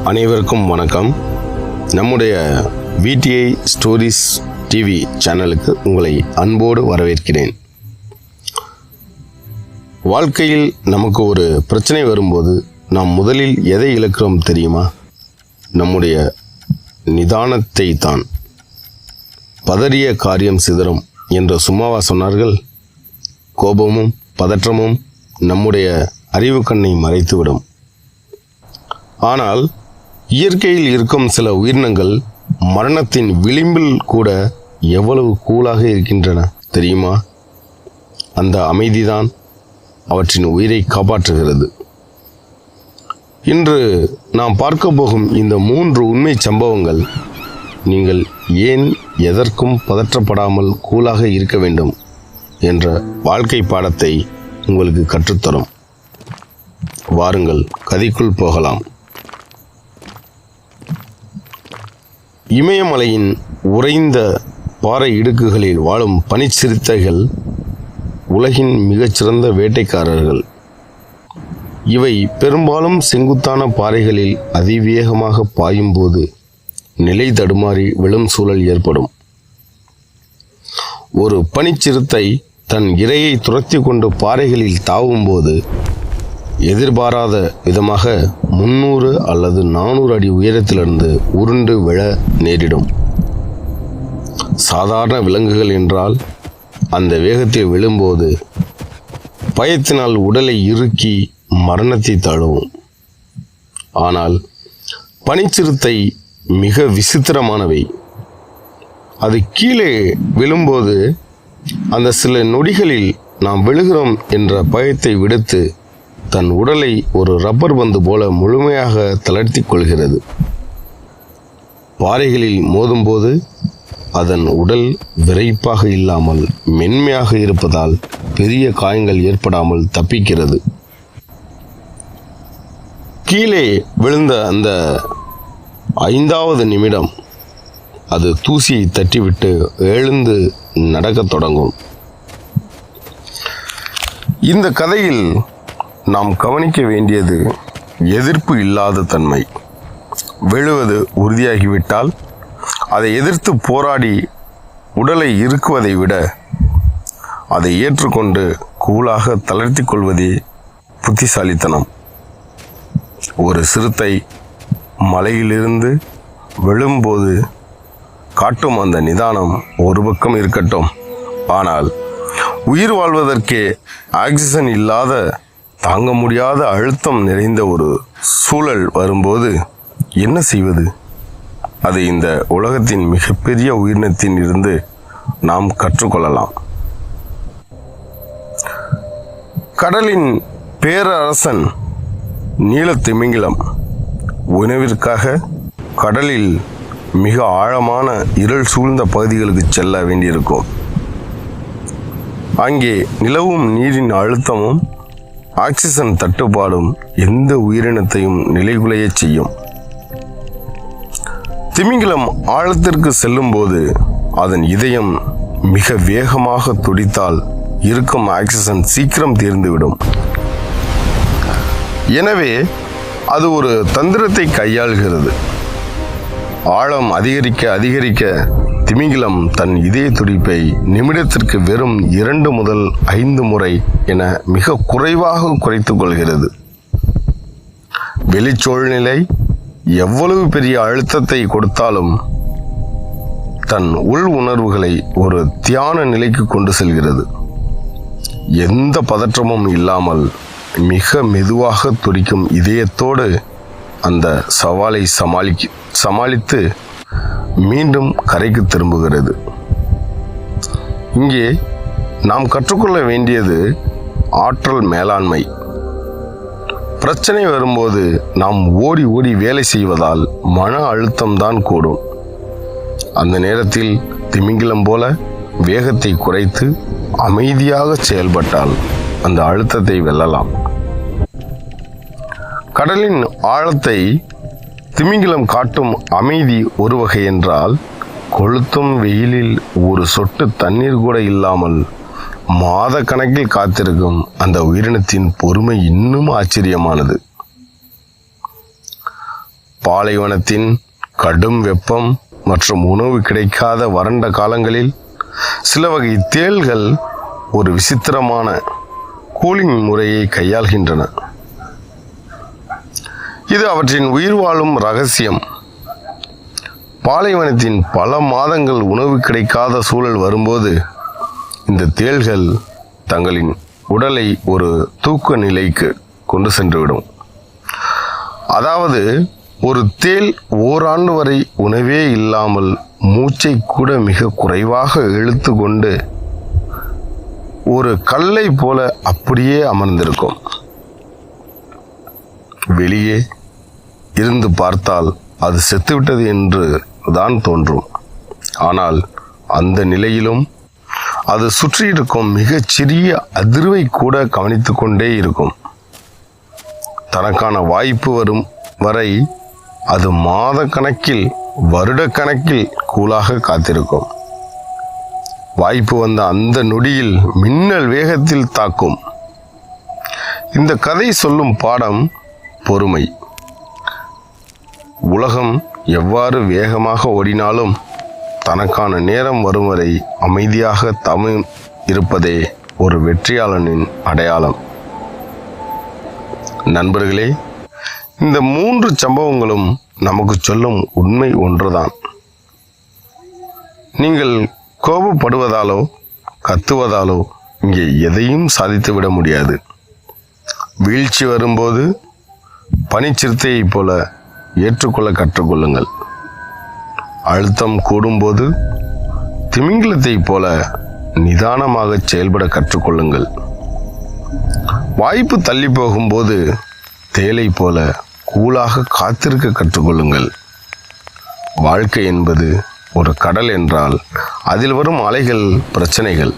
அனைவருக்கும் வணக்கம். நம்முடைய VTI ஸ்டோரிஸ் டிவி சேனலுக்கு உங்களை அன்போடு வரவேற்கிறேன். வாழ்க்கையில் நமக்கு ஒரு பிரச்சனை வரும்போது நாம் முதலில் எதை இழக்கிறோம் தெரியுமா? நம்முடைய நிதானத்தை தான். பதறிய காரியம் சிதறும் என்று சும்மாவா சொன்னார்கள்? கோபமும் பதற்றமும் நம்முடைய அறிவு கண்ணை மறைத்துவிடும். ஆனால் இயற்கையில் இருக்கும் சில உயிரினங்கள் மரணத்தின் விளிம்பில் கூட எவ்வளவு கூலாக இருக்கின்றன தெரியுமா? அந்த அமைதிதான் அவற்றின் உயிரை காப்பாற்றுகிறது. இன்று நாம் பார்க்க போகும் இந்த 3 உண்மை சம்பவங்கள் நீங்கள் ஏன் எதற்கும் பதற்றப்படாமல் கூலாக இருக்க வேண்டும் என்ற வாழ்க்கை பாடத்தை உங்களுக்கு கற்றுத்தரும். வாருங்கள், கதைக்குள் போகலாம். இமயமலையின் உறைந்த பாறை இடுக்குகளில் வாழும் பனிச்சிறுத்தைகள் உலகின் மிகச்சிறந்த வேட்டைக்காரர்கள். இவை பெரும்பாலும் செங்குத்தான பாறைகளில் அதிவேகமாக பாயும்போது நிலை தடுமாறி விழும் சூழல் ஏற்படும். ஒரு பனிச்சிறுத்தை தன் இரையை துரத்தி கொண்டு பாறைகளில் தாவும்போது எதிர்பாராத விதமாக 300 அல்லது 400 அடி உயரத்திலிருந்து உருண்டு விழ நேரிடும். சாதாரண விலங்குகள் என்றால் அந்த வேகத்தில் விழும்போது பயத்தினால் உடலை இறுக்கி மரணத்தை தழுவும். ஆனால் பனிச்சிறுத்தை மிக விசித்திரமானவை. அது கீழே விழும்போது அந்த சில நொடிகளில் நாம் விழுகிறோம் என்ற பயத்தை விடுத்து தன் உடலை ஒரு ரப்பர் பந்து போல முழுமையாக தளர்த்தி கொள்கிறது. பாறைகளில் மோதும்போது அதன் உடல் விரைப்பாக இல்லாமல் மென்மையாக இருப்பதால் பெரிய காயங்கள் ஏற்படாமல் தப்பிக்கிறது. கீழே விழுந்த அந்த 5வது நிமிடம் அது தூசியை தட்டிவிட்டு எழுந்து நடக்கத் தொடங்கும். இந்த கதையில் நாம் கவனிக்க வேண்டியது எதிர்ப்பு இல்லாத தன்மை. விழுவது உறுதியாகிவிட்டால் அதை எதிர்த்து போராடி உடலை இறுக்குவதை விட அதை ஏற்றுக்கொண்டு கூலாக தளர்த்தி கொள்வதே புத்திசாலித்தனம். ஒரு சிறுத்தை மலையிலிருந்து விழும்போது காட்டும் அந்த நிதானம் ஒரு பக்கம் இருக்கட்டும், ஆனால் உயிர் வாழ்வதற்கே ஆக்சிஜன் இல்லாத தாங்க முடியாத அழுத்தம் நிறைந்த ஒரு சூழல் வரும்போது என்ன செய்வது? அது இந்த உலகத்தின் மிகப்பெரிய உயிரினத்தின் இருந்து நாம் கற்றுக்கொள்ளலாம். கடலின் பேரரசன் நீலத்திமிங்கிலம் உணவிற்காக கடலில் மிக ஆழமான இருள் சூழ்ந்த பகுதிகளுக்கு செல்ல வேண்டியிருக்கும். அங்கே நிலவும் நீரின் அழுத்தமும் ஆக்சிஜன் தட்டுப்பாடும் எந்த உயிரினத்தையும் நிலைகுலையச் செய்யும். திமிங்கிலம் ஆழத்திற்கு செல்லும் போது அதன் இதயம் மிக வேகமாக துடித்தால் இருக்கும் ஆக்சிஜன் சீக்கிரம் தீர்ந்துவிடும். எனவே அது ஒரு தந்திரத்தை கையாள்கிறது. ஆழம் அதிகரிக்க அதிகரிக்க திமிங்கிலம் தன் இதய துடிப்பை நிமிடத்திற்கு வெறும் 2 முதல் 5 முறை என மிக குறைவாக குறைத்துக் கொள்கிறது. வெளிச்சூழ்நிலை எவ்வளவு பெரிய அழுத்தத்தை கொடுத்தாலும் தன் உள் உணர்வுகளை ஒரு தியான நிலைக்கு கொண்டு செல்கிறது. எந்த பதற்றமும் இல்லாமல் மிக மெதுவாக துடிக்கும் இதயத்தோடு அந்த சவாலை சமாளித்து மீண்டும் கரைக்கு திரும்புகிறது. இங்கே நாம் கற்றுக்கொள்ள வேண்டியது ஆற்றல் மேலாண்மை. பிரச்சனை வரும்போது நாம் ஓடி ஓடி வேலை செய்வதால் மன அழுத்தம்தான் கூடும். அந்த நேரத்தில் திமிங்கிலம் போல வேகத்தை குறைத்து அமைதியாக செயல்பட்டால் அந்த அழுத்தத்தை வெல்லலாம். கடலின் ஆழத்தை திமிங்கிலம் காட்டும் அமைதி ஒரு வகை என்றால், கொளுத்தும் வெயிலில் ஒரு சொட்டு தண்ணீர் கூட இல்லாமல் மாத கணக்கில் காத்திருக்கும் அந்த உயிரினத்தின் பொறுமை இன்னும் ஆச்சரியமானது. பாலைவனத்தின் கடும் வெப்பம் மற்றும் உணவு கிடைக்காத வறண்ட காலங்களில் சில வகை தேள்கள் ஒரு விசித்திரமான கூலிங் முறையை கையாள்கின்றன. இது அவற்றின் உயிர் வாழும் ரகசியம். பாலைவனத்தின் பல மாதங்கள் உணவு கிடைக்காத சூழல் வரும்போது இந்த தேள்கள் தங்களின் உடலை ஒரு தூக்க நிலைக்கு கொண்டு சென்றுவிடும். அதாவது ஒரு தேள் ஓராண்டு வரை உணவே இல்லாமல் மூச்சை கூட மிக குறைவாக இழுத்து கொண்டு ஒரு கல்லை போல அப்படியே அமர்ந்திருக்கும். வெளியே இருந்து பார்த்தால் அது செத்துவிட்டது என்று தான் தோன்றும். ஆனால் அந்த நிலையிலும் அது சுற்றி இருக்கும் மிகச் சிறிய அதிர்வை கூட கவனித்து கொண்டே இருக்கும். தனக்கான வாய்ப்பு வரும் வரை அது மாத கணக்கில் வருடக்கணக்கில் கூலாக காத்திருக்கும். வாய்ப்பு வந்த அந்த நொடியில் மின்னல் வேகத்தில் தாக்கும். இந்த கதை சொல்லும் பாடம் பொறுமை. உலகம் எவ்வாறு வேகமாக ஓடினாலும் தனக்கான நேரம் வரும் வரை அமைதியாக இருப்பதே ஒரு வெற்றியாளனின் அடையாளம். நண்பர்களே, இந்த 3 சம்பவங்களும் நமக்கு சொல்லும் உண்மை ஒன்றுதான். நீங்கள் கோபப்படுவதாலோ கத்துவதாலோ இங்கே எதையும் சாதித்துவிட முடியாது. வீழ்ச்சி வரும்போது பனிச்சிறுத்தையைப் போல ஏற்றுக்கொள்ள கற்றுக்கொள்ளுங்கள். அழுத்தம் கூடும்போது திமிங்கலத்தைப் போல நிதானமாக செயல்பட கற்றுக்கொள்ளுங்கள். வாய்ப்பு தள்ளி போகும்போது தேலை போல கூலாக காத்திருக்க கற்றுக்கொள்ளுங்கள். வாழ்க்கை என்பது ஒரு கடல் என்றால் அதில் வரும் அலைகள் பிரச்சனைகள்.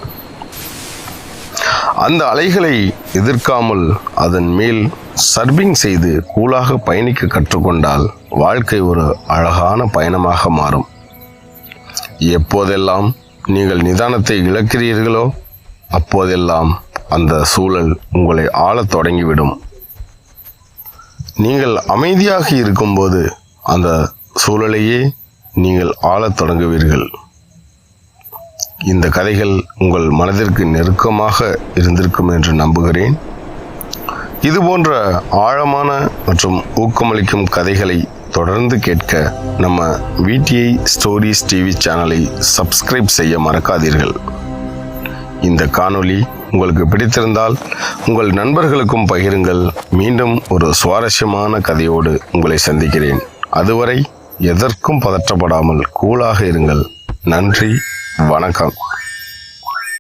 அந்த அலைகளை எதிர்க்காமல் அதன் மேல் சர்பிங் செய்து கூலாக பயணிக்க கற்றுக்கொண்டால் வாழ்க்கை ஒரு அழகான பயணமாக மாறும். எப்போதெல்லாம் நீங்கள் நிதானத்தை இழக்கிறீர்களோ அப்போதெல்லாம் அந்த சூழல் உங்களை ஆளத் தொடங்கிவிடும். நீங்கள் அமைதியாக இருக்கும்போது அந்த சூழலையே நீங்கள் ஆளத் தொடங்குவீர்கள். இந்த கதைகள் உங்கள் மனதிற்கு நெருக்கமாக இருந்திருக்கும் என்று நம்புகிறேன். இதுபோன்ற ஆழமான மற்றும் ஊக்கமளிக்கும் கதைகளை தொடர்ந்து கேட்க நம்ம VTI ஸ்டோரிஸ் டிவி சேனலை சப்ஸ்கிரைப் செய்ய மறக்காதீர்கள். இந்த காணொளி உங்களுக்கு பிடித்திருந்தால் உங்கள் நண்பர்களுக்கும் பகிருங்கள். மீண்டும் ஒரு சுவாரஸ்யமான கதையோடு உங்களை சந்திக்கிறேன். அதுவரை எதற்கும் பதற்றப்படாமல் கூலாக இருங்கள். நன்றி, வணக்கம்.